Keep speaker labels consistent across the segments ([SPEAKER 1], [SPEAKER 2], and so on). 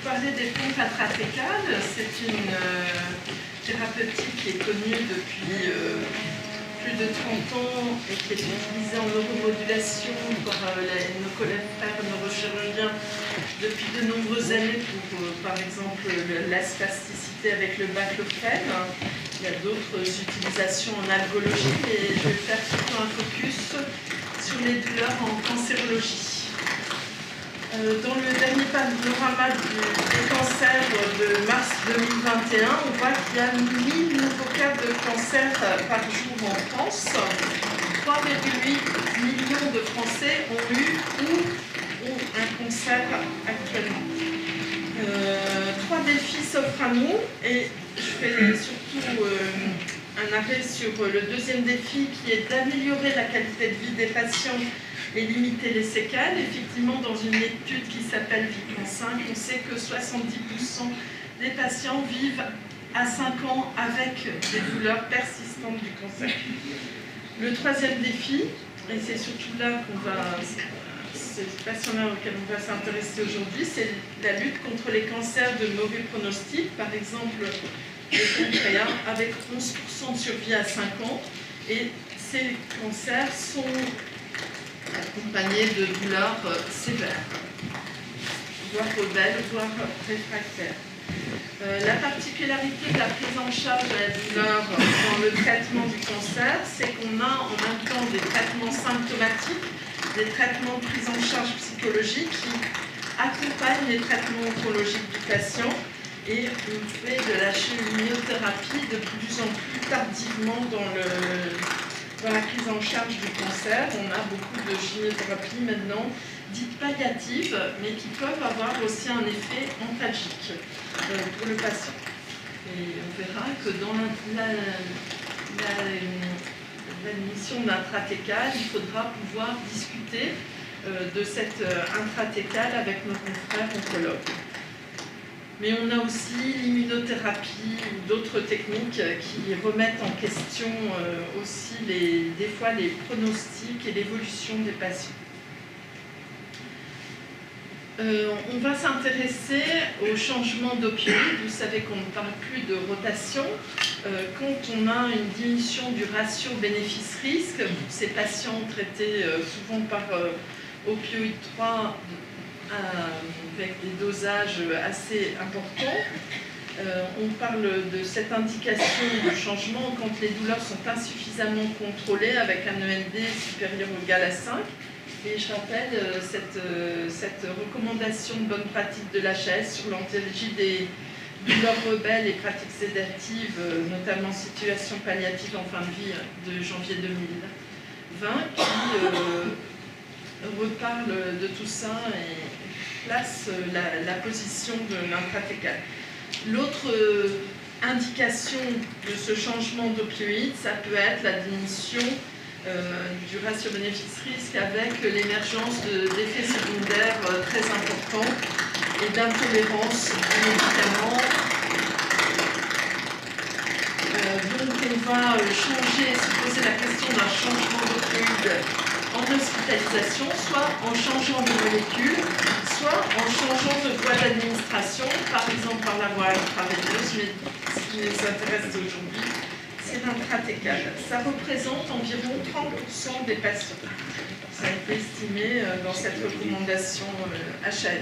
[SPEAKER 1] parler des pompes intrathécales. C'est une thérapeutique qui est connue depuis plus de 30 ans et qui est utilisée en neuromodulation par nos collègues frères neurochirurgiens depuis de nombreuses années pour, par exemple, la spasticité avec le baclofen. Il y a d'autres utilisations en algologie et je vais faire plutôt un focus sur les douleurs en cancérologie. Dans le dernier panorama des cancers de mars 2021, on voit qu'il y a 1000 nouveaux cas de cancer par jour en France. 3,8 millions de Français ont eu ou ont un cancer actuellement. 3 défis s'offrent à nous et je fais surtout un arrêt sur le deuxième défi qui est d'améliorer la qualité de vie des patients et limiter les séquelles. Effectivement, dans une étude qui s'appelle Vican 5, on sait que 70% des patients vivent à 5 ans avec des douleurs persistantes du cancer. Le troisième défi, et c'est surtout là c'est le patient-là auquel on va s'intéresser aujourd'hui, c'est la lutte contre les cancers de mauvais pronostic, par exemple le pancréas, avec 11% de survie à 5 ans. Et ces cancers sont accompagnés de douleurs sévères, voire rebelles, voire réfractaires. La particularité de la prise en charge de la douleur dans le traitement du cancer, c'est qu'on a en même temps des traitements symptomatiques, des traitements de prise en charge psychologique qui accompagnent les traitements oncologiques du patient et on fait de la chimiothérapie de plus en plus tardivement dans la prise en charge du cancer. On a beaucoup de chimiothérapie maintenant dites palliatives, mais qui peuvent avoir aussi un effet antalgique pour le patient. Et on verra que dans l'admission d'intrathécal, il faudra pouvoir discuter de cette intrathécale avec nos confrères oncologues. Mais on a aussi l'immunothérapie ou d'autres techniques qui remettent en question aussi des fois les pronostics et l'évolution des patients. On va s'intéresser au changement d'opioïdes. Vous savez qu'on ne parle plus de rotation. Quand on a une diminution du ratio bénéfice-risque, pour ces patients traités souvent par opioïde 3 avec des dosages assez importants, on parle de cette indication de changement quand les douleurs sont insuffisamment contrôlées avec un END supérieur ou égal à 5. Et je rappelle cette recommandation de bonne pratique de l'HAS sur l'antalgie des douleurs rebelles et pratiques sédatives, notamment situation palliative en fin de vie de janvier 2020, qui reparle de tout ça et place la position de l'intrathécal. L'autre indication de ce changement d'opioïde, ça peut être la diminution du ratio bénéfice-risque avec l'émergence d'effets secondaires très importants et d'intolérance aux médicaments. Donc on va se poser la question d'un changement d'opioïde en hospitalisation, soit en changeant de molécule, soit en changeant de voie d'administration, par exemple par la voie intraveineuse, mais ce qui nous intéresse aujourd'hui, c'est l'intrathécal. Ça représente environ 30% des patients. Ça a été estimé dans cette recommandation HAL.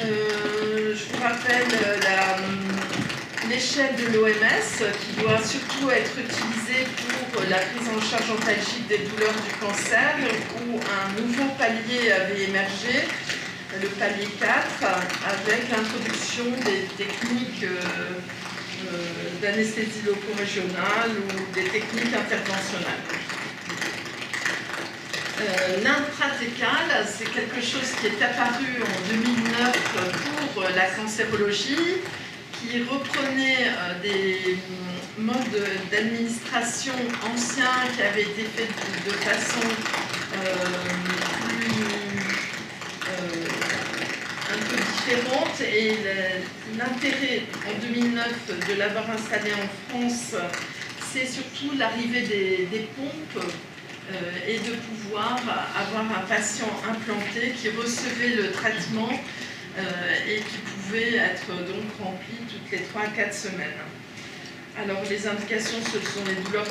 [SPEAKER 1] Je vous rappelle l'échelle de l'OMS qui doit surtout être utilisée pour la prise en charge antalgique des douleurs du cancer, où un nouveau palier avait émergé, le palier 4, avec l'introduction des techniques d'anesthésie loco-régionale ou des techniques interventionnelles. L'intrathécal, c'est quelque chose qui est apparu en 2009 pour la cancérologie, qui reprenait des modes d'administration anciens qui avaient été faits de façon un peu différente. Et l'intérêt en 2009 de l'avoir installé en France, c'est surtout l'arrivée des pompes et de pouvoir avoir un patient implanté qui recevait le traitement et qui pouvait être donc rempli toutes les 3 à 4 semaines. Alors les indications, ce sont les douleurs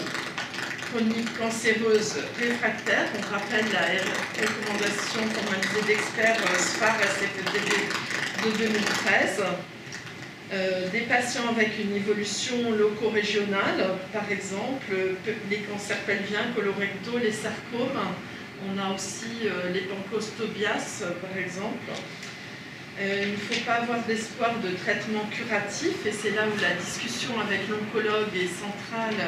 [SPEAKER 1] chroniques cancéreuses réfractaires. On rappelle la recommandation formalisée d'experts SFAR SFDD de 2013. Des patients avec une évolution loco-régionale, par exemple, les cancers pelviens, colorectaux, les sarcomes. On a aussi les pancostobias, par exemple. Il ne faut pas avoir d'espoir de traitement curatif, et c'est là où la discussion avec l'oncologue est centrale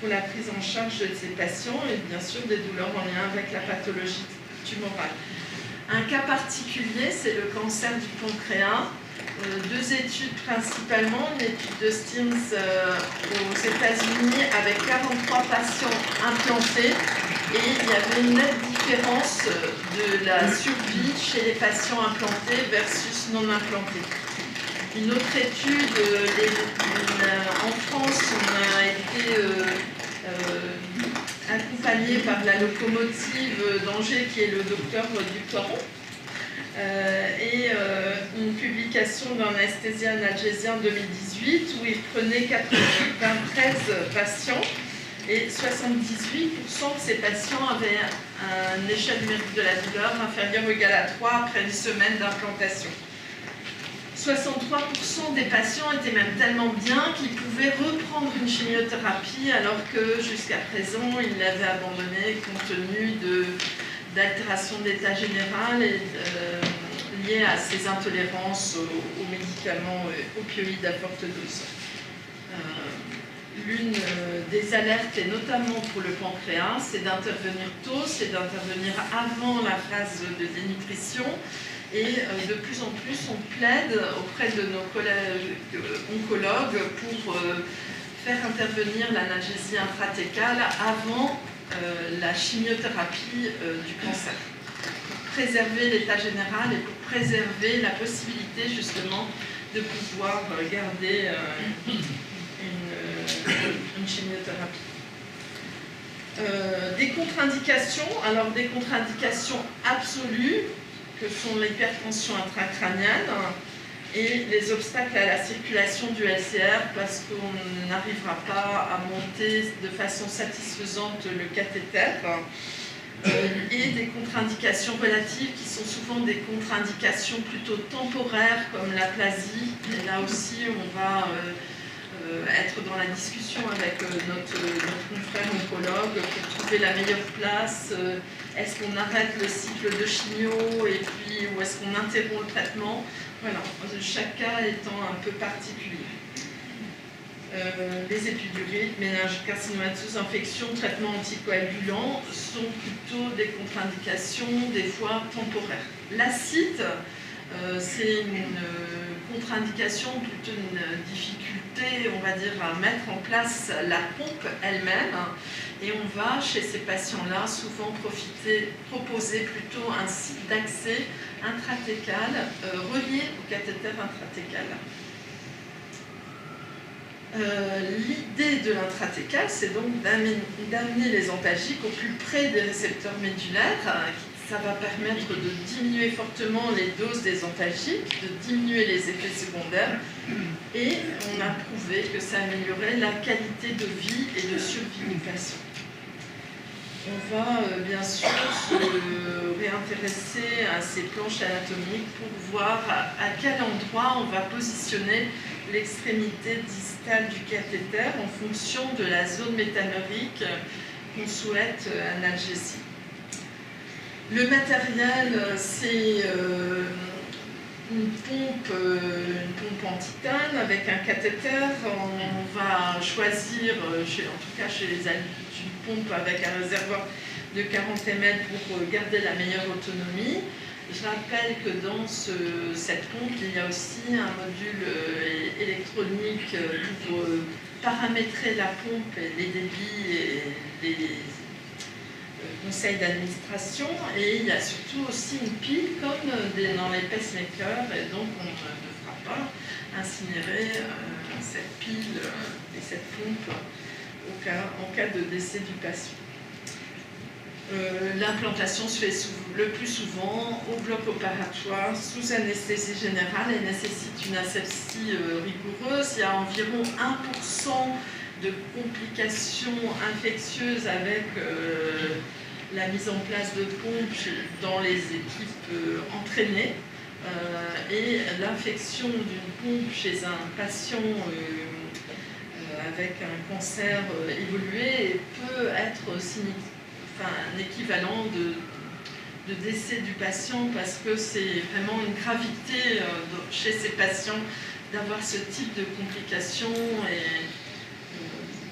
[SPEAKER 1] pour la prise en charge de ces patients, et bien sûr des douleurs en lien avec la pathologie tumorale. Un cas particulier, c'est le cancer du pancréas. 2 études principalement, une étude de Steams aux États-Unis avec 43 patients implantés, et il y avait une nette différence de la survie chez les patients implantés versus non implantés. Une autre étude, en France, on a été accompagné par la locomotive d'Angers qui est le docteur Ductoron, et une publication d'un anesthésien analgésien en 2018 où il prenait 93 patients et 78% de ces patients avaient une échelle numérique de la douleur inférieure ou égale à 3 après une semaine d'implantation. 63% des patients étaient même tellement bien qu'ils pouvaient reprendre une chimiothérapie alors que jusqu'à présent ils l'avaient abandonnée compte tenu d'altération de l'état général et liées à ces intolérances aux médicaments opioïdes à forte dose. L'une des alertes, et notamment pour le pancréas, c'est d'intervenir tôt, c'est d'intervenir avant la phase de dénutrition. Et de plus en plus, on plaide auprès de nos collègues oncologues pour faire intervenir l'analgésie intrathécale avant la chimiothérapie du cancer, pour préserver l'état général et pour préserver la possibilité justement de pouvoir garder une chimiothérapie. Des contre-indications, alors des contre-indications absolues que sont l'hypertension intracrânienne et les obstacles à la circulation du LCR parce qu'on n'arrivera pas à monter de façon satisfaisante le cathéter, et des contre-indications relatives qui sont souvent des contre-indications plutôt temporaires comme l'aplasie. Et là aussi on va être dans la discussion avec notre confrère oncologue pour trouver la meilleure place. Est-ce qu'on arrête le cycle de chimio et puis ou est-ce qu'on interrompt le traitement? Voilà, chaque cas étant un peu particulier. Les épidurites, méningite carcinomateuses, infections, traitements anticoagulants sont plutôt des contre-indications, des fois temporaires. L'acide, c'est une contre-indication, plutôt une difficulté, on va dire, à mettre en place la pompe elle-même. Et on va, chez ces patients-là, souvent proposer plutôt un site d'accès intrathécal relié au cathéter intrathécal. L'idée de l'intrathécal, c'est donc d'amener les antalgiques au plus près des récepteurs médulaires. Ça va permettre de diminuer fortement les doses des antalgiques, de diminuer les effets secondaires, et on a prouvé que ça améliorait la qualité de vie et de survie du patient. On va bien sûr se réintéresser à ces planches anatomiques pour voir à quel endroit on va positionner l'extrémité distale du cathéter en fonction de la zone métaneurique qu'on souhaite analgésier. Le matériel, c'est une pompe en titane avec un cathéter. On va choisir, en tout cas chez les adultes, une pompe avec un réservoir de 40 ml pour garder la meilleure autonomie. Je rappelle que dans cette pompe, il y a aussi un module électronique pour paramétrer la pompe, et les débits et les conseils d'administration, et il y a surtout aussi une pile comme dans les pacemakers, et donc on ne devra pas incinérer cette pile et cette pompe en cas de décès du patient. L'implantation se fait le plus souvent au bloc opératoire sous anesthésie générale et nécessite une asepsie rigoureuse. Il y a environ 1% de complications infectieuses avec la mise en place de pompes dans les équipes entraînées. Et l'infection d'une pompe chez un patient avec un cancer évolué peut être un équivalent de décès du patient, parce que c'est vraiment une gravité chez ces patients d'avoir ce type de complications et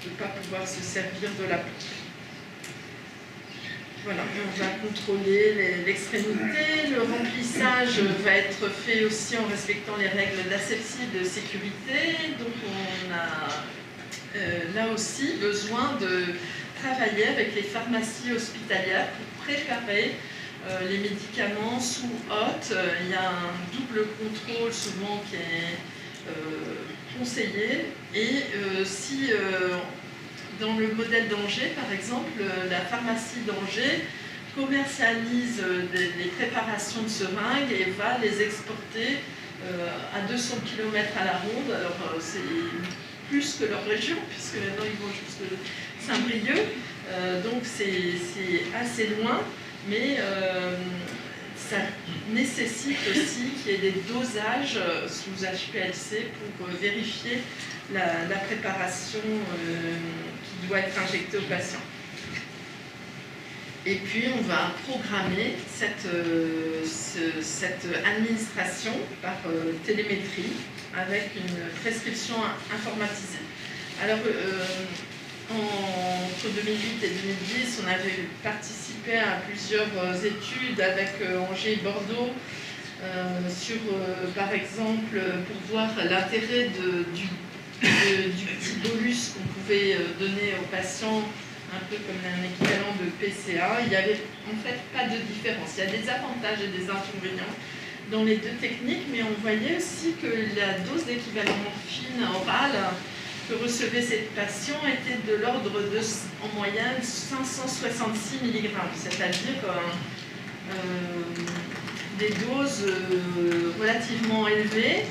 [SPEAKER 1] de ne pas pouvoir se servir de la pompe. Voilà, on va contrôler l'extrémité. Le remplissage va être fait aussi en respectant les règles d'asepsie de sécurité. Donc on a là aussi besoin de travailler avec les pharmacies hospitalières pour préparer les médicaments sous hôte. Il y a un double contrôle souvent qui est conseillé. Et si dans le modèle d'Angers, par exemple, la pharmacie d'Angers commercialise les préparations de seringues et va les exporter à 200 km à la ronde. Alors c'est plus que leur région, puisque maintenant ils vont jusque Saint-Brieuc, donc c'est assez loin, mais ça nécessite aussi qu'il y ait des dosages sous HPLC pour vérifier la préparation qui doit être injectée au patient. Et puis on va programmer cette administration par télémétrie avec une prescription informatisée. Alors entre 2008 et 2010, on avait participé à plusieurs études avec Angers et Bordeaux sur, par exemple, pour voir l'intérêt du petit bolus qu'on pouvait donner aux patients, un peu comme un équivalent de PCA. Il n'y avait en fait pas de différence. Il y a des avantages et des inconvénients dans les deux techniques, mais on voyait aussi que la dose d'équivalent morphine orale que recevaient ces patients était de l'ordre de, en moyenne, 566 mg, c'est-à-dire des doses relativement élevées,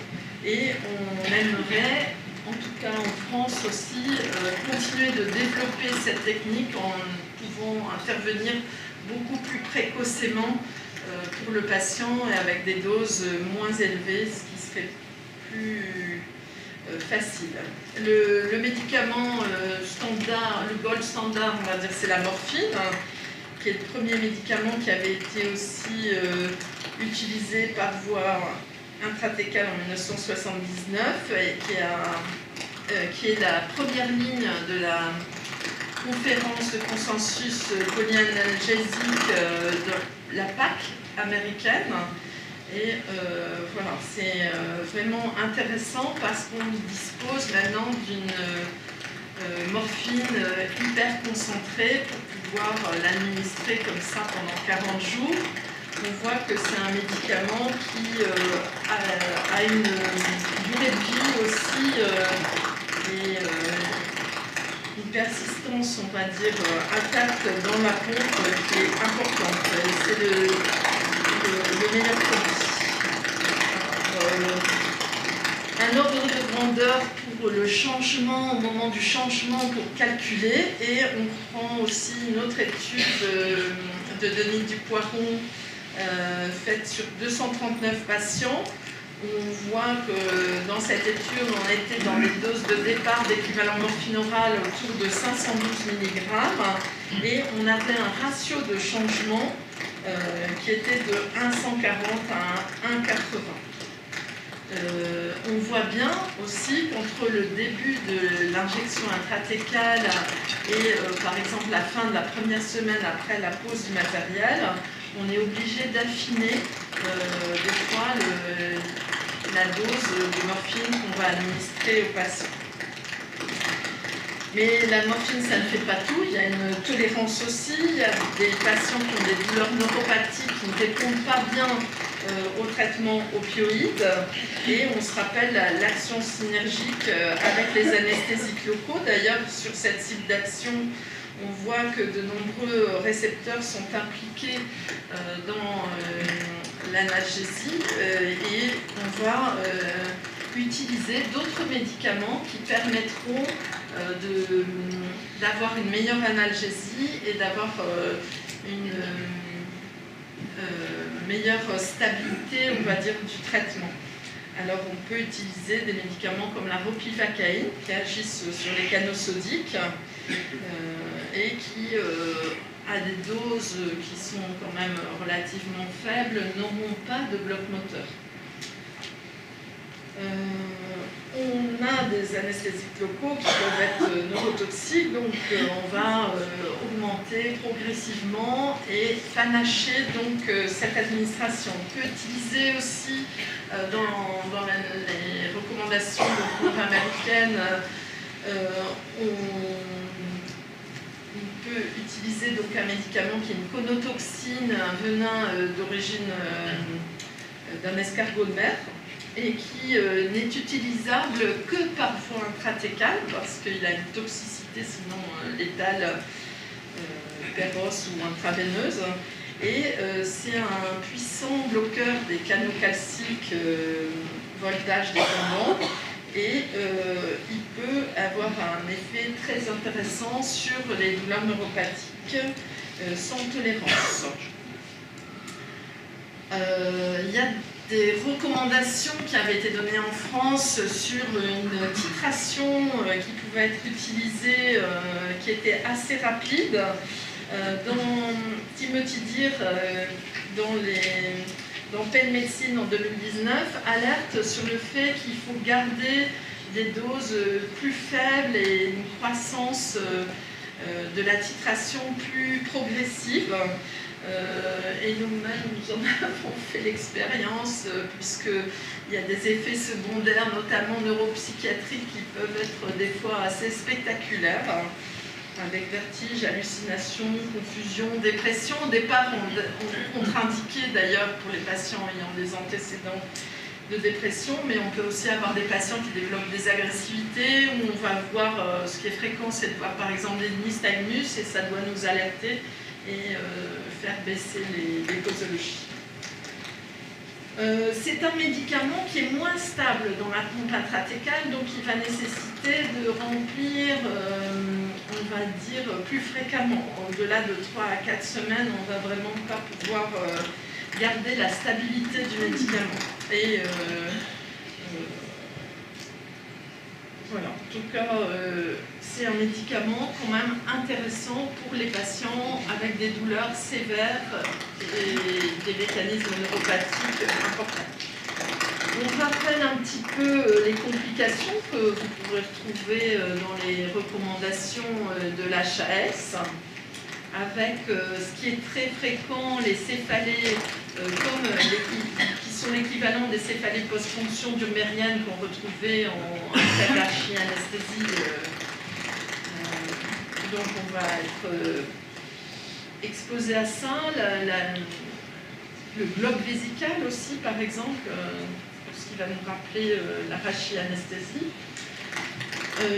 [SPEAKER 1] et on aimerait, en tout cas en France aussi, continuer de développer cette technique en pouvant intervenir beaucoup plus précocement pour le patient et avec des doses moins élevées, ce qui serait plus facile. Le médicament standard, le gold standard, on va dire, c'est la morphine, qui est le premier médicament qui avait été aussi utilisé par voie intrathecale en 1979 et qui est la première ligne de la conférence de consensus polyanalgésique de la PAC américaine. Et voilà, c'est vraiment intéressant parce qu'on dispose maintenant d'une morphine hyper concentrée pour pouvoir l'administrer comme ça pendant 40 jours. On voit que c'est un médicament qui a une durée de vie aussi et une persistance, on va dire, intacte dans la pompe qui est importante. C'est le meilleur produit. Un ordre de grandeur pour le changement, au moment du changement pour calculer, et on prend aussi une autre étude de Denis Dupoiron faite sur 239 patients. On voit que dans cette étude, on était dans les doses de départ d'équivalent morphine orale autour de 512 mg et on avait un ratio de changement qui était de 1,140 à 1,80. On voit bien aussi qu'entre le début de l'injection intrathecale et par exemple la fin de la première semaine après la pose du matériel, on est obligé d'affiner des fois la dose de morphine qu'on va administrer au patient. Mais la morphine, ça ne fait pas tout. Il y a une tolérance aussi. Il y a des patients qui ont des douleurs neuropathiques qui ne répondent pas bien au traitement opioïde. Et on se rappelle l'action synergique avec les anesthésiques locaux. D'ailleurs, sur cette cible d'action, on voit que de nombreux récepteurs sont impliqués dans l'analgésie et on va utiliser d'autres médicaments qui permettront d'avoir une meilleure analgésie et d'avoir une meilleure stabilité, on va dire, du traitement. Alors on peut utiliser des médicaments comme la ropivacaïne qui agissent sur les canaux sodiques et qui, à des doses qui sont quand même relativement faibles, n'auront pas de bloc moteur. On a des anesthésiques locaux qui peuvent être neurotoxiques, donc on va augmenter progressivement et panacher donc, cette administration. On peut utiliser aussi dans les recommandations américaines, on peut utiliser donc, un médicament qui est une conotoxine, un venin d'origine d'un escargot de mer, et qui n'est utilisable que par voie intratécale parce qu'il a une toxicité sinon létale féroce ou intraveineuse. Et c'est un puissant bloqueur des canaux calciques voltage dépendant et il peut avoir un effet très intéressant sur les douleurs neuropathiques sans tolérance. Il y a des recommandations qui avaient été données en France sur une titration qui pouvait être utilisée, qui était assez rapide. Dans Timothy Dear, dans Pain Medicine en 2019, alerte sur le fait qu'il faut garder des doses plus faibles et une croissance de la titration plus progressive. Et nous-mêmes, nous en avons fait l'expérience, puisqu'il y a des effets secondaires, notamment neuropsychiatriques, qui peuvent être des fois assez spectaculaires, avec vertige, hallucination, confusion, dépression. Au départ, on contre-indiquait d'ailleurs pour les patients ayant des antécédents de dépression, mais on peut aussi avoir des patients qui développent des agressivités, où on va voir, ce qui est fréquent, c'est de voir par exemple des nystagmus, et ça doit nous alerter et faire baisser les posologies. C'est un médicament qui est moins stable dans la pompe intratécale, donc il va nécessiter de remplir, on va dire, plus fréquemment. Au-delà de 3 à 4 semaines, on ne va vraiment pas pouvoir garder la stabilité du médicament. Et voilà, en tout cas, c'est un médicament quand même intéressant pour les patients avec des douleurs sévères et des mécanismes neuropathiques importants. On rappelle un petit peu les complications que vous pourrez retrouver dans les recommandations de l'HAS, avec ce qui est très fréquent, les céphalées qui sont l'équivalent des céphalées post-fonction durmériennes qu'on retrouvait en anesthésie. Donc on va être exposé à ça, le bloc vésical aussi par exemple, ce qui va nous rappeler la rachianesthésie.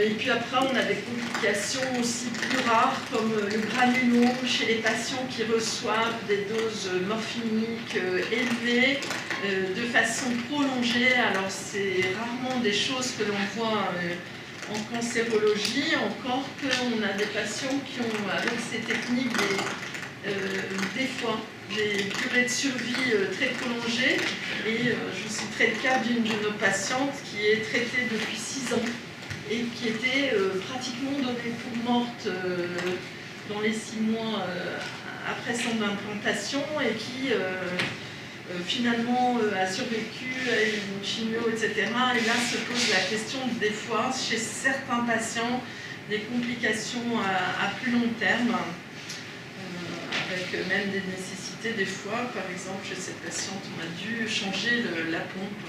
[SPEAKER 1] Et puis après on a des complications aussi plus rares comme le granulome chez les patients qui reçoivent des doses morphiniques élevées de façon prolongée. Alors c'est rarement des choses que l'on voit en cancérologie, encore qu'on a des patients qui ont, avec ces techniques, des fois des durées de survie très prolongées. Et je citerai le cas d'une de nos patientes qui est traitée depuis 6 ans et qui était pratiquement donnée pour morte dans les 6 mois après son implantation et qui finalement a survécu à une chimio, etc. Et là se pose la question des fois, chez certains patients, des complications à plus long terme, avec même des nécessités des fois. Par exemple, chez cette patiente, on a dû changer la pompe.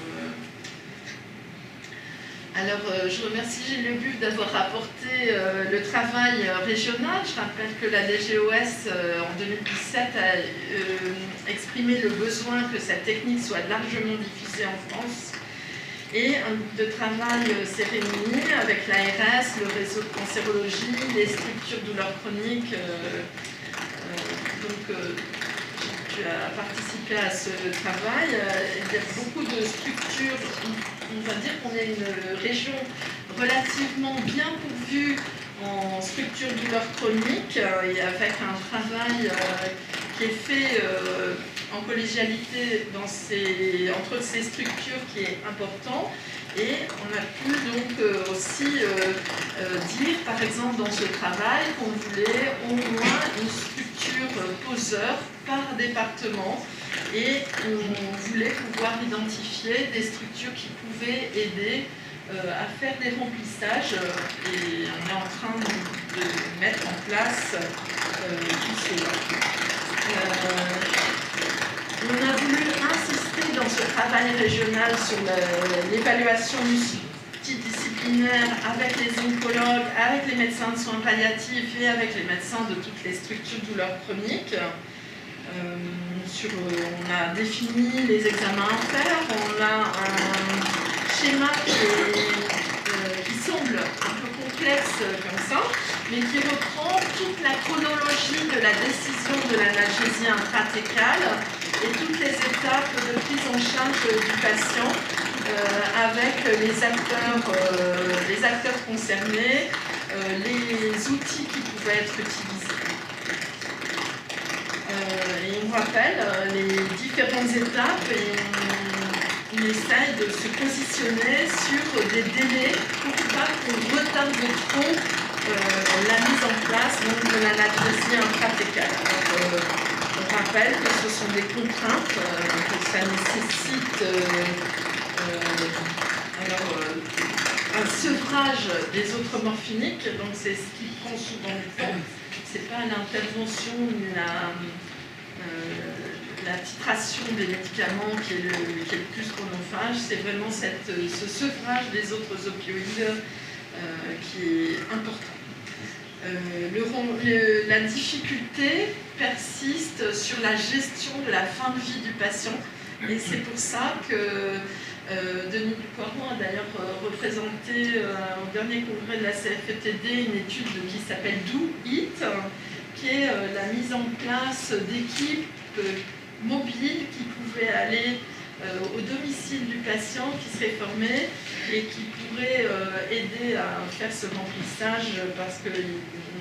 [SPEAKER 1] Alors, je remercie Gilles Lebuc d'avoir apporté le travail régional. Je rappelle que la DGOS, en 2017, a exprimé le besoin que cette technique soit largement diffusée en France Et un groupe de travail s'est réuni avec l'ARS, le réseau de cancérologie, les structures douleurs chroniques. Tu as participé à ce travail. Il y a beaucoup de structures. On va dire qu'on est une région relativement bien pourvue en structures douleurs chroniques et avec un travail qui est fait en collégialité entre ces structures qui est important. Et on a pu donc aussi dire, par exemple, dans ce travail, qu'on voulait au moins une structure poseur par département et on voulait pouvoir identifier des structures qui pouvaient aider à faire des remplissages et on est en train de mettre en place tout cela. On a voulu insister dans ce travail régional sur l'évaluation multidisciplinaire avec les oncologues, avec les médecins de soins palliatifs et avec les médecins de toutes les structures douleurs chroniques. On a défini les examens à faire, on a un schéma qui semble un peu complexe comme ça, mais qui reprend toute la chronologie de la décision de l'analgésie intrathecale et toutes les étapes de prise en charge du patient avec les acteurs concernés, les outils qui pouvaient être utilisés. Et on rappelle les différentes étapes et on essaye de se positionner sur des délais pour pas qu'on retarde trop la mise en place donc, de l'analgésie intrathecale. On rappelle que ce sont des contraintes, que ça nécessite un sevrage des autres morphiniques, donc c'est ce qui prend souvent du temps. C'est pas l'intervention ni la titration des médicaments qui est le plus chronophage, c'est vraiment ce sevrage des autres opioïdes qui est important. La difficulté persiste sur la gestion de la fin de vie du patient et c'est pour ça que Denis Ducoiron a d'ailleurs représenté au dernier congrès de la CFETD une étude qui s'appelle Do It, qui est la mise en place d'équipes mobiles qui pouvaient aller au domicile du patient, qui seraient formées et qui pourraient aider à faire ce remplissage parce qu'on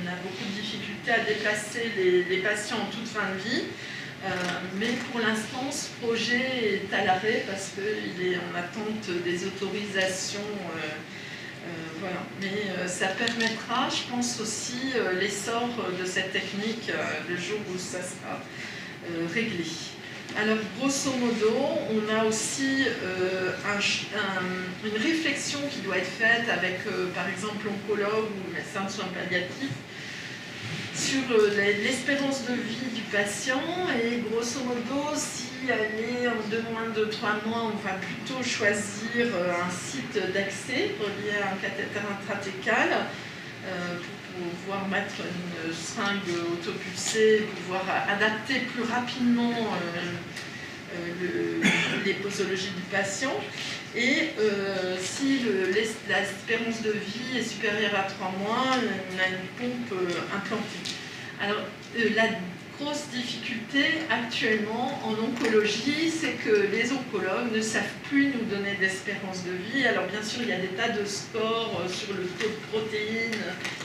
[SPEAKER 1] a beaucoup de difficultés à déplacer les patients en toute fin de vie. Mais pour l'instant, ce projet est à l'arrêt parce qu'il est en attente des autorisations. Voilà. Mais ça permettra, je pense aussi, l'essor de cette technique le jour où ça sera réglé. Alors, grosso modo, on a aussi une réflexion qui doit être faite avec, par exemple, l'oncologue ou le médecin de soins palliatifs sur l'espérance de vie du patient et grosso modo, si elle est en moins de 3 mois, on va plutôt choisir un site d'accès relié à un cathéter intrathecal pour pouvoir mettre une seringue autopulsée, pouvoir adapter plus rapidement les posologies du patient. Et si l'espérance de vie est supérieure à 3 mois, on a une pompe implantée. Alors, la grosse difficulté actuellement en oncologie, c'est que les oncologues ne savent plus nous donner d'espérance de vie. Alors bien sûr, il y a des tas de scores sur le taux de protéines,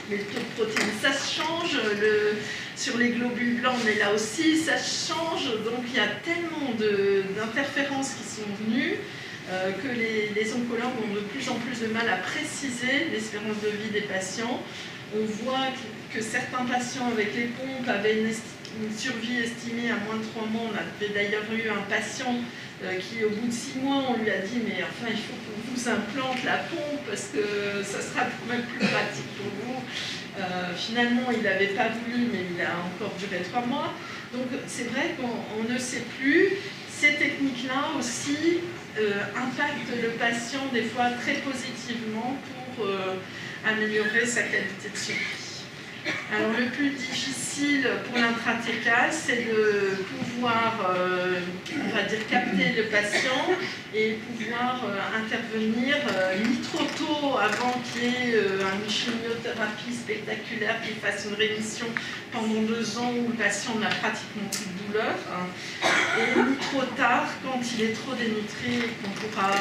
[SPEAKER 1] mais le taux de protéines, ça change. Sur les globules blancs, mais là aussi, ça change. Donc il y a tellement d'interférences qui sont venues que les oncologues ont de plus en plus de mal à préciser l'espérance de vie des patients. On voit que certains patients avec les pompes avaient une survie estimée à moins de 3 mois. On avait d'ailleurs eu un patient qui, au bout de 6 mois, on lui a dit « mais enfin, il faut qu'on vous implante la pompe parce que ça sera quand même plus pratique pour vous ». Finalement, il n'avait pas voulu, mais il a encore duré 3 mois. Donc c'est vrai qu'on ne sait plus. Ces techniques-là aussi impactent le patient des fois très positivement pour améliorer sa qualité de survie. Alors le plus difficile pour l'intratécal, c'est de pouvoir, on va dire, capter le patient et pouvoir intervenir ni trop tôt avant qu'il y ait une chimiothérapie spectaculaire qui fasse une rémission pendant 2 ans où le patient n'a pratiquement plus de douleur, et ni trop tard quand il est trop dénutri et qu'on pourra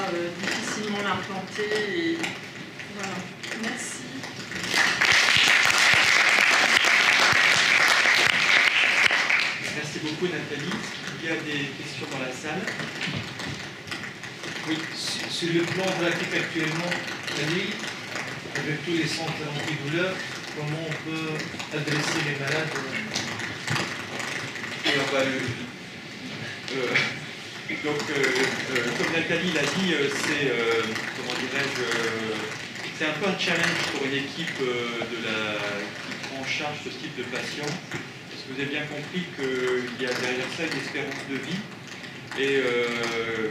[SPEAKER 1] difficilement l'implanter. Et... Voilà. Merci.
[SPEAKER 2] Merci beaucoup Nathalie. Il y a des questions dans la salle.
[SPEAKER 3] Oui, sur le plan pratique actuellement, avec tous les centres antidouleurs, comment on peut adresser les malades?
[SPEAKER 2] Comme Nathalie l'a dit, c'est comment dirais-je, c'est un peu un challenge pour une équipe qui prend en charge ce type de patient. Vous avez bien compris qu'il y a derrière ça une espérance de vie et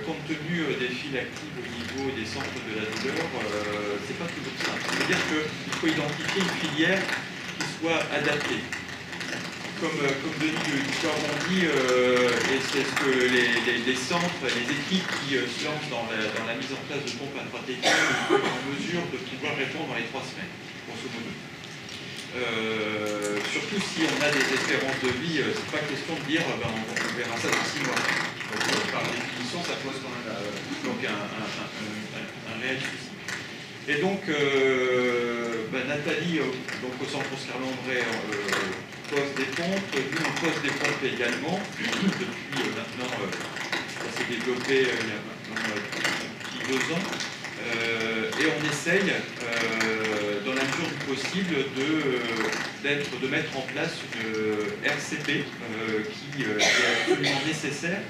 [SPEAKER 2] compte tenu des files actives au niveau des centres de la douleur, c'est pas toujours simple. C'est-à-dire qu'il faut identifier une filière qui soit adaptée. Comme Denis de l'Histoire l'ont dit, et c'est ce que les centres, les équipes qui se lancent dans la mise en place de pompes intratécales sont en mesure de pouvoir répondre dans les 3 semaines, grosso modo. Surtout si on a des espérances de vie, c'est pas question de dire on verra ça dans 6 mois. Donc, par définition, ça pose quand même un réel souci. Et donc, Nathalie, au centre Oscar Landré, pose des pompes, nous on pose des pompes également, depuis maintenant, ça s'est développé il y a maintenant depuis 2 ans. Et on essaye, dans la mesure du possible, de mettre en place une RCP qui est absolument nécessaire.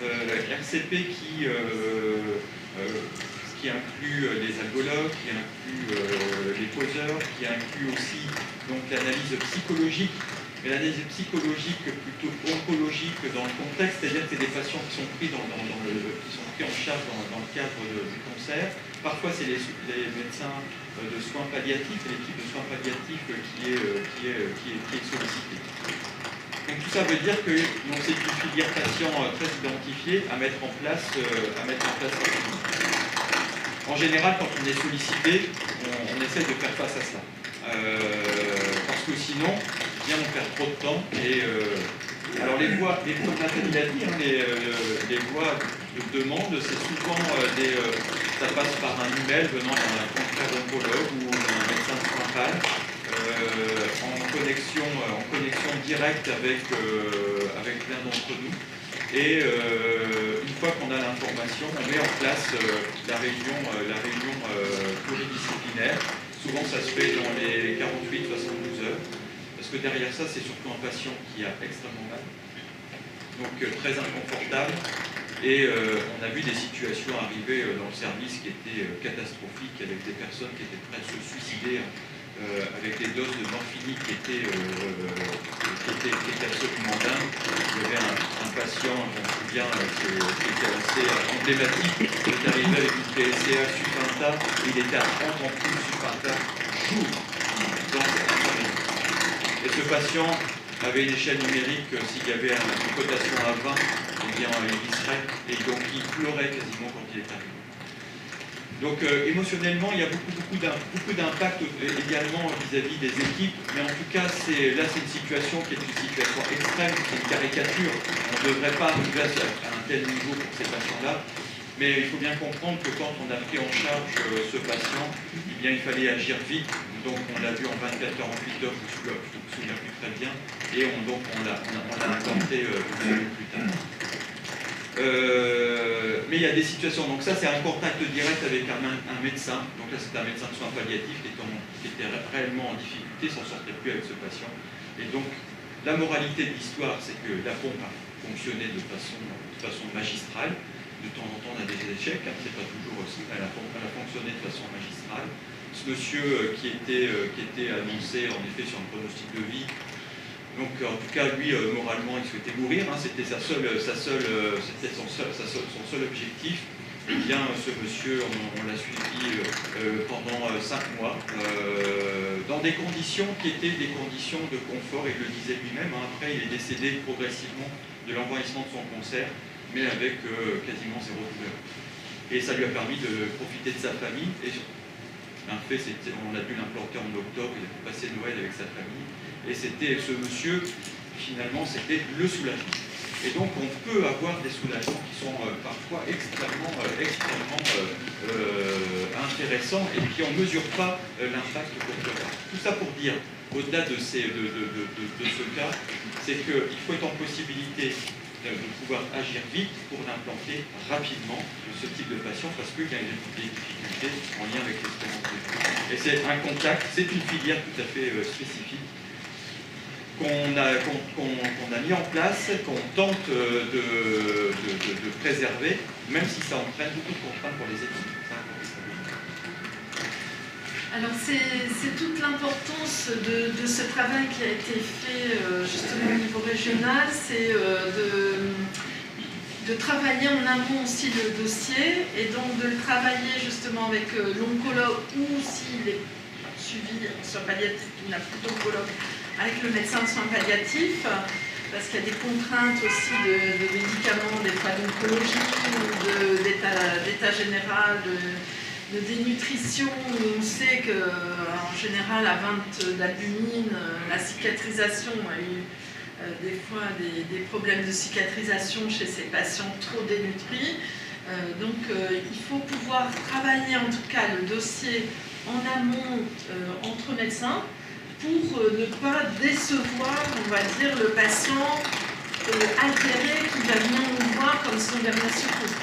[SPEAKER 2] RCP qui inclut les algologues, qui inclut les poseurs, qui inclut aussi l'analyse psychologique. Mais l'analyse psychologique plutôt oncologique dans le contexte, c'est-à-dire que c'est des patients qui sont pris, qui sont pris en charge dans le cadre du cancer. Parfois, c'est les médecins de soins palliatifs, l'équipe de soins palliatifs qui est sollicitée. Donc tout ça veut dire que c'est une filière patient très identifiée à mettre en place rapidement. En général, quand on est sollicité, on essaie de faire face à ça. Parce que sinon, bien on perd trop de temps. Et alors les voies, comme Nathalie l'a dit, les voies de demande, c'est souvent ça passe par un email venant d'un confrère oncologue ou d'un médecin de soins PAL, en connexion directe avec l'un d'entre nous. Et une fois qu'on a l'information, on met en place la réunion pluridisciplinaire. Souvent, ça se fait dans les 48-72 heures. Parce que derrière ça, c'est surtout un patient qui a extrêmement mal. Donc, très inconfortable. Et on a vu des situations arriver dans le service qui étaient catastrophiques, avec des personnes qui étaient prêtes à se suicider, avec des doses de morphine qui étaient absolument dingues. Il y avait un patient, je me souviens, qui était assez emblématique, qui est arrivé avec une PSA Sufinta, et il était à 30 ampoules Sufinta jour dans cette journée. Et ce patient avait une échelle numérique, s'il y avait une cotation à 20, eh bien, il visserait, et donc il pleurait quasiment quand il est arrivé. Donc émotionnellement, il y a beaucoup d'impact également vis-à-vis des équipes, mais en tout cas, là c'est une situation qui est une situation extrême, c'est une caricature. On ne devrait pas arriver à un tel niveau pour ces patients-là, mais il faut bien comprendre que quand on a pris en charge ce patient, eh bien, il fallait agir vite. Donc on l'a vu en 24-48 heures, je ne me souviens plus très bien, et on l'a implanté plus tard. Mais il y a des situations, donc ça c'est un contact direct avec un médecin, donc là c'est un médecin de soins palliatifs qui était réellement en difficulté, s'en sortait plus avec ce patient. Et donc la moralité de l'histoire, c'est que la pompe a fonctionné de façon magistrale. De temps en temps on a des échecs, c'est pas toujours aussi, mais elle a fonctionné de façon magistrale. Ce monsieur qui était annoncé en effet sur un pronostic de vie, donc en tout cas lui moralement il souhaitait mourir, c'était son seul objectif. Eh bien, ce monsieur, on l'a suivi pendant 5 mois, dans des conditions qui étaient des conditions de confort, il le disait lui-même. Après, il est décédé progressivement de l'envahissement de son cancer, mais avec quasiment 0 douleur. Et ça lui a permis de profiter de sa famille. Et un fait, on a dû l'implanter en octobre, il a pu passer Noël avec sa famille. Et c'était ce monsieur, finalement, c'était le soulagement. Et donc, on peut avoir des soulagements qui sont parfois extrêmement intéressants et puis on ne mesure pas l'impact qu'on peut avoir. Tout ça pour dire, au-delà de ce cas, c'est qu'il faut être en possibilité de pouvoir agir vite pour l'implanter rapidement ce type de patient parce qu'il y a des difficultés en lien avec l'espérance de vie. Et c'est un contact, c'est une filière tout à fait spécifique qu'on a mis en place, qu'on tente de préserver, même si ça entraîne beaucoup de contraintes pour les équipes.
[SPEAKER 1] Alors c'est toute l'importance de ce travail qui a été fait justement au niveau régional, c'est de travailler en amont aussi le dossier et donc de le travailler justement avec l'oncologue ou s'il est suivi en soins palliatifs, il n'a plus d'oncologue, avec le médecin de soins palliatifs, parce qu'il y a des contraintes aussi de médicaments, des fois d'oncologie ou d'état général, de dénutrition, où on sait qu'en général, à 20 d'albumine, la cicatrisation a eu des fois des problèmes de cicatrisation chez ces patients trop dénutris. Donc il faut pouvoir travailler en tout cas le dossier en amont entre médecins pour ne pas décevoir, on va dire, le patient altéré qui va venir nous voir comme son dernier secours.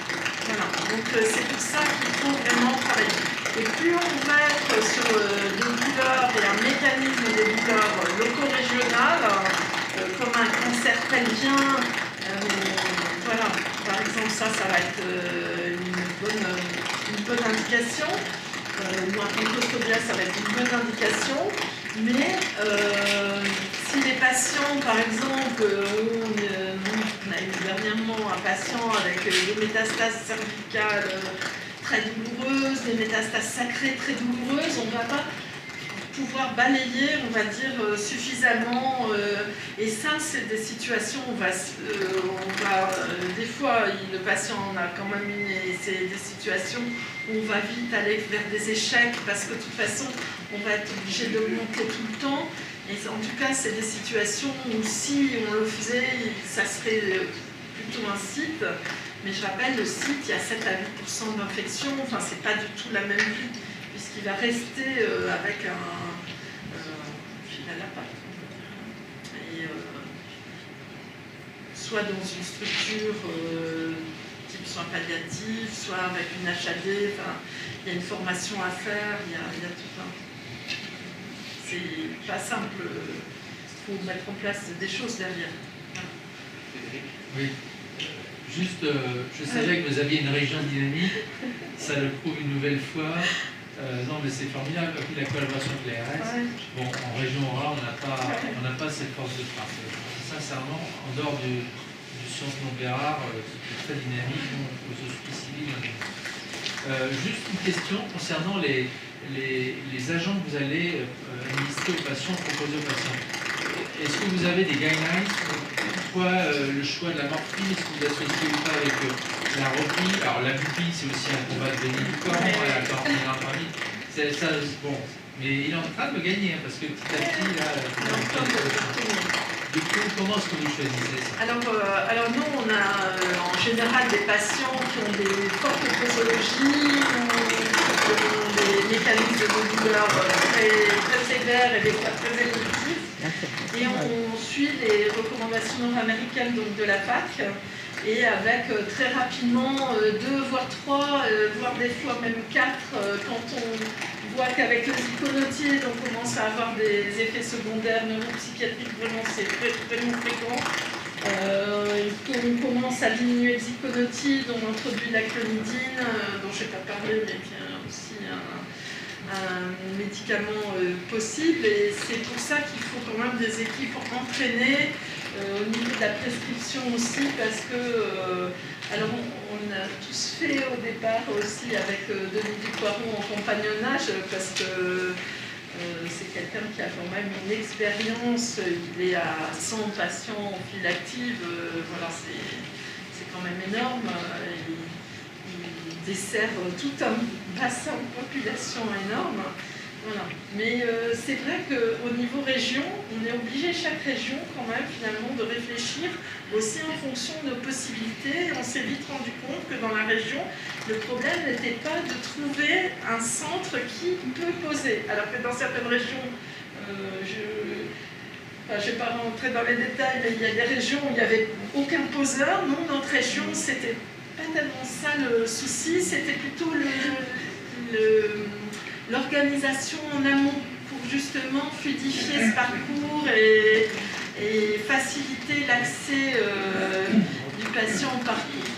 [SPEAKER 1] Voilà, donc c'est pour ça qu'il faut vraiment travailler. Et plus on va être sur des douleurs et un mécanisme des douleurs loco-régionales, comme un cancer pelvien, voilà, par exemple ça va être une bonne indication, ou un bronchoscopie, ça va être une bonne indication, mais si les patients, par exemple, on a eu dernièrement un patient avec des métastases cervicales très douloureuses, des métastases sacrées très douloureuses, on ne va pas pouvoir balayer, on va dire, suffisamment. Et ça, c'est des situations où des fois, le patient en a quand même une, et c'est des situations où on va vite aller vers des échecs parce que de toute façon, on va être obligé d'augmenter tout le temps. Et en tout cas, c'est des situations où si on le faisait, ça serait plutôt un site. Mais je rappelle, le site, il y a 7 à 8% d'infection. Enfin, c'est pas du tout la même vie, puisqu'il va rester avec un fil à la patte. Et, soit dans une structure type soins palliatifs, soit avec une HAD. Enfin, il y a une formation à faire, il y a tout un... C'est pas simple, il faut mettre en place des choses derrière.
[SPEAKER 4] Oui. Juste, je savais que vous aviez une région dynamique, ça le prouve une nouvelle fois. Non, mais c'est formidable, la collaboration avec l'ARS. Bon, en région orale, on n'a pas cette force de frappe. Sincèrement, en dehors du sciences non rares, c'est très dynamique, aux hospices civils. Juste une question concernant les agents que vous allez administrer aux patients, proposer aux patients. Est-ce que vous avez des guidelines? Pourquoi le choix de la morphine? Est-ce que vous associez ou pas avec la reprise? Alors la bupie, c'est aussi un combat de gagner du corps, la chlorphénirapamide. Ça, bon, mais il est en train de me gagner, parce que petit à petit, là... Du coup, comment est-ce que vous choisissez ça?
[SPEAKER 1] Alors nous, on a en général des patients qui ont des fortes posologies ou des mécanismes de douleur très sévères et des fois très évolutifs. Et on suit les recommandations nord-américaines de la PAC et avec très rapidement 2 voire 3, voire des fois même 4 quand on voit qu'avec le ziconotier on commence à avoir des effets secondaires neuropsychiatriques, vraiment c'est vraiment fréquent. On commence à diminuer le ziconotide, on introduit la clonidine, dont je n'ai pas parlé mais qui est aussi un médicament possible, et c'est pour ça qu'il faut quand même des équipes entraînées au niveau de la prescription aussi, parce que, alors on a tous fait au départ aussi avec Denis Dupoiron en compagnonnage, parce que c'est quelqu'un qui a quand même une expérience, il est à 100 patients en file active, voilà, c'est quand même énorme, il dessert tout un bassin de population énorme. Voilà. Mais c'est vrai qu'au niveau région, on est obligé, chaque région, quand même, finalement, de réfléchir aussi en fonction de nos possibilités. On s'est vite rendu compte que dans la région, le problème n'était pas de trouver un centre qui peut poser. Alors que dans certaines régions, je ne vais pas rentrer dans les détails, mais il y a des régions où il n'y avait aucun poseur. Non, notre région, c'était pas tellement ça le souci, c'était plutôt l'organisation en amont pour justement fluidifier ce parcours et faciliter l'accès du patient au parcours.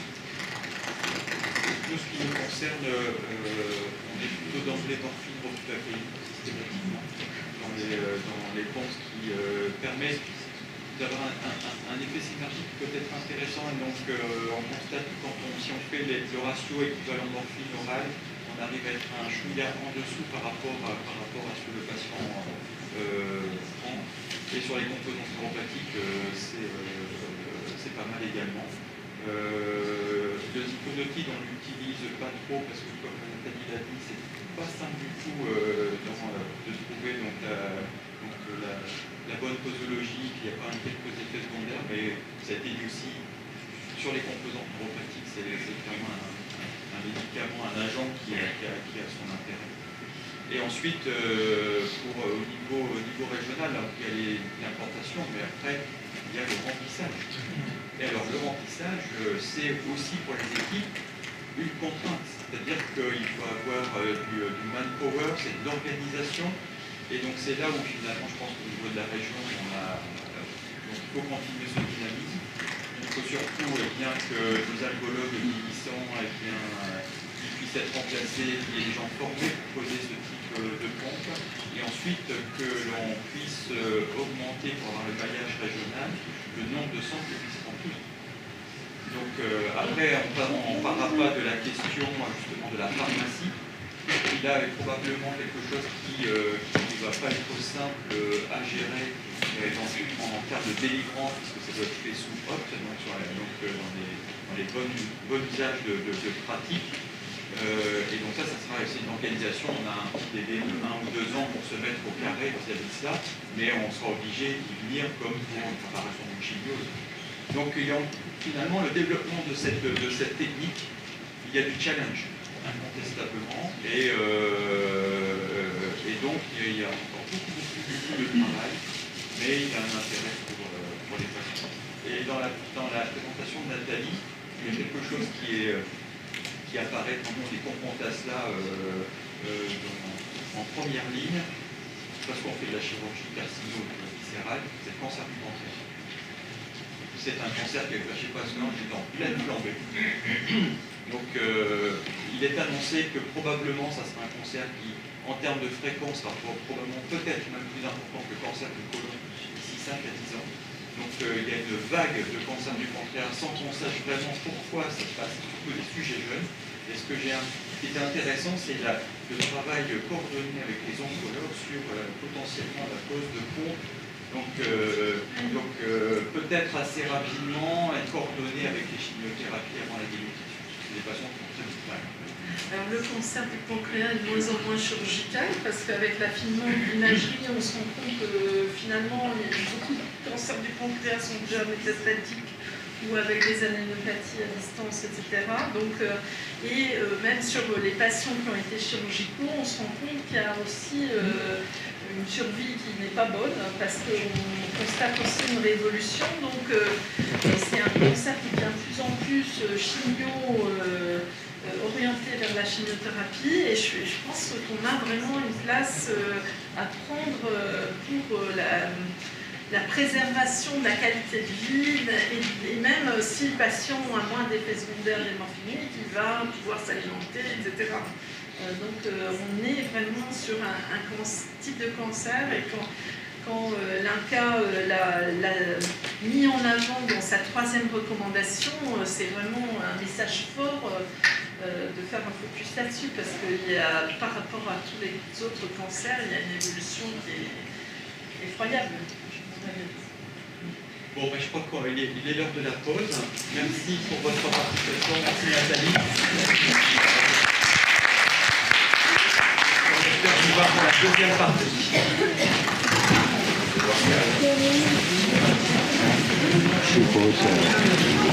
[SPEAKER 2] Tout ce qui nous concerne, on est plutôt dans les morphines rotulatées systématiquement, dans les ponts qui permettent d'avoir un effet synergique peut-être intéressant. Et donc on constate que si on fait le ratio équivalent morphine orale, on arrive à être un chouïa en dessous par rapport à ce que le patient prend. Et sur les composants neuropathiques, c'est pas mal également. Le ziconotide, on l'utilise pas trop parce que, comme Nathalie l'a dit, c'est pas simple du tout de trouver la bonne posologie, qu'il n'y a pas quelques effets secondaires, mais ça a été dit aussi sur les composants neuropathiques, c'est vraiment un médicament, un agent qui a son intérêt. Et ensuite, au niveau régional, alors, il y a l'implantation, mais après, il y a le remplissage. Et alors, le remplissage, c'est aussi pour les équipes une contrainte. C'est-à-dire qu'il faut avoir du manpower, c'est de l'organisation. Et donc, c'est là où, finalement, je pense qu'au niveau de la région, il faut continuer ce dynamisme. Il faut surtout bien que nos algologues vieillissants puissent être remplacés, qu'il y ait des gens formés pour poser ce type de pompe, et ensuite que l'on puisse augmenter, pour avoir le maillage régional, le nombre de centres qui puissent remplir. Donc après, on ne parlera pas de la question justement de la pharmacie, qui là est probablement quelque chose qui ne va pas être simple à gérer en termes de délivrance, puisque ça doit être fait sous OPT, dans les bons usages de pratique. Et donc ça sera aussi une organisation. On a un petit délai de 1 ou 2 ans pour se mettre au carré vis-à-vis de ça, mais on sera obligé d'y venir comme pour une préparation d'une chimiose. Donc finalement, le développement de cette technique, il y a du challenge, incontestablement, et donc il y a encore beaucoup de travail, mais il y a un intérêt pour les patients. Et dans la présentation de Nathalie, il y a quelque chose qui apparaît dans les confrontations là en première ligne, parce qu'on fait de la chirurgie carcino-viscérale, c'est le cancer du pancréas. C'est un cancer qui est, je ne sais pas, est en pleine flambée. Donc il est annoncé que probablement ça sera un cancer qui, en termes de fréquence, sera probablement peut-être même plus important que le cancer du côlon d'ici 5 à 10 ans. Donc il y a une vague de cancer du pancréas sans qu'on sache vraiment pourquoi ça se passe, surtout des sujets jeunes. Et ce qui est intéressant, c'est le travail coordonné avec les oncologues sur potentiellement la cause de pompe. Donc peut-être assez rapidement être coordonné avec les chimiothérapies avant la guérison. C'est des patients qui ont très vite mal.
[SPEAKER 1] Alors le cancer du pancréas est de moins en moins chirurgical parce qu'avec l'affinement de l'imagerie, on se rend compte que finalement beaucoup de cancers du pancréas sont déjà métastatiques ou avec des anémopathies à distance, etc. Donc, même sur les patients qui ont été chirurgicaux, on se rend compte qu'il y a aussi une survie qui n'est pas bonne parce qu'on constate aussi une révolution. Donc c'est un cancer qui devient de plus en plus orienté vers la chimiothérapie, et je pense qu'on a vraiment une place à prendre pour la préservation de la qualité de vie, et même si le patient a moins d'effets secondaires des morphiniques, il va pouvoir s'alimenter, etc. Donc on est vraiment sur un type de cancer, et quand l'INCA l'a mis en avant dans sa troisième recommandation. C'est vraiment un message fort de faire un focus là-dessus, parce qu'il y a, par rapport à tous les autres cancers, il y a une évolution qui est effroyable.
[SPEAKER 2] Bon, ben, je crois qu'il est l'heure de la pause. Merci pour votre participation. Merci Nathalie. On espère vous voir pour la deuxième partie.
[SPEAKER 5] Je suis